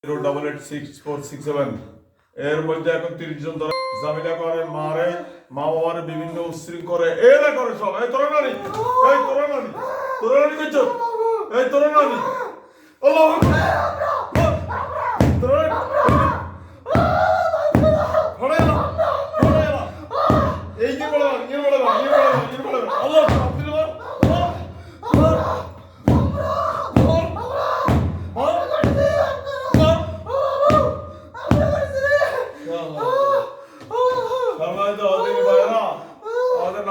0886467 এর মধ্যে এখন 30 জন ধরে জামিলা করে মারে মা বাবার বিভিন্ন উশৃঙ্খ করে এরা করে সব এই তোরা নানি করছো এই তোরা নানি আল্লাহু তোরা হরে না এই যে বড় আল্লাহ আব্দুল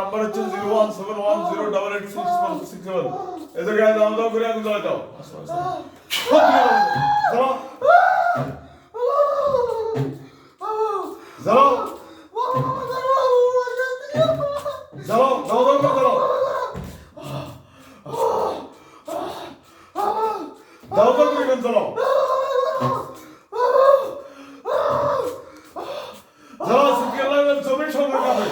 নাম্বার হচ্ছে 01710886467 এদের গায়ে দাও করে আগুন জ্বালা দাও জমি সঙ্গে যাবে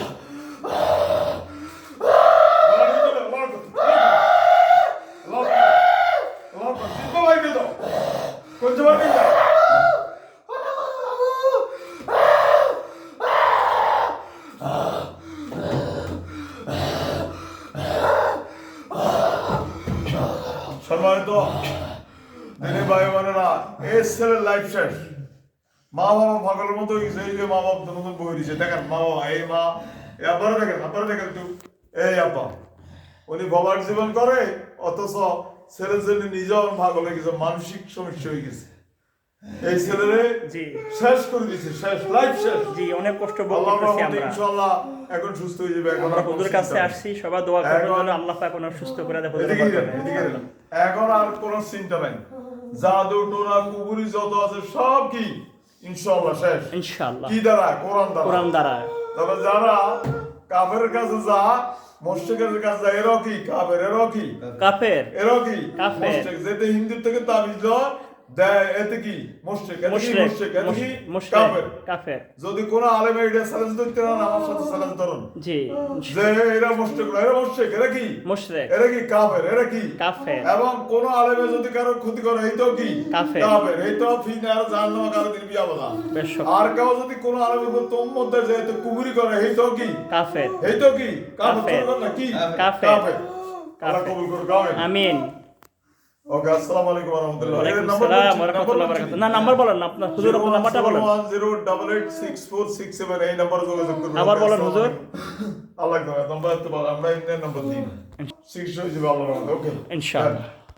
সম্মানিত দিনে ভাই বোনেরা এই ছেলের লাইফ শেষ মা বাবা পাগলের মতো হয়ে গেছে এই যে মা বাবা নতুন বই দিচ্ছে দেখেন মা বাবা এই মা আপনারা দেখেন একটু এই আপা উনি বাবার জীবন করে অথচ ছেলের জন্য নিজেও পাগল হয়ে গেছে মানসিক সমস্যা হয়ে গেছে এই ছেলেরে শেষ করে দিয়েছে শেষ লাইফ শেষ জি অনেক কষ্ট ভোগ করতেছি আমরা ইনশাআল্লাহ এখন সুস্থ হয়ে যাবে এখন আমরা হুজুরের কাছে আসছি সবাই দোয়া করবেন যেন আল্লাহ পাক ওনার সুস্থ করে দেয় এখন আর কোনো চিন্তা নাই জাদু টোনা কুবুরি যত আছে সব কি ইনশাআল্লাহ শেষ ইনশাআল্লাহ কি দ্বারা কোরআন দ্বারা তবে যারা কাফেরের কাছে যা মুশরিকের কাছে যা এরা কি কাফের মুশরিক যেতে হিন্দু থেকে তাবিজ লয় দেয় এতে কি মুশরিক কাফের যদি কোন আলেম এটা চ্যালেঞ্জ দিতে না আমার সাথে চ্যালেঞ্জ ধরুন জি যে এরা মুশরিক এরা কি মুশরিক এরা কি কাফের এবং কোন আলেমে যদি কারো ক্ষতি করে এই তো কি কাফের এই তো ফিনার জাহান্নামে কারো দিন বিয়া বলা আর কেউ যদি কোন আলেমের উপর তোমমত দেয় যে তো কুফরি করে এই তো কি কাফের আল্লাহ কবুল করুক আমিন ওকে আসসালামু আলাইকুম ওয়া রাহমাতুল্লাহি ওয়া বারাকাতুহু না নাম্বার বলেন না আপনার হুজুর নাম্বারটা বলেন 010886467 এই নম্বরে যোগাযোগ করুন আবার বলেন হুজুর আল্লাহ নাম্বার তো আমরা ইন্ডিয়ান নাম্বার দিই 6 হয়ে যাবে আল্লাহর রহমতে ওকে ইনশাআল্লাহ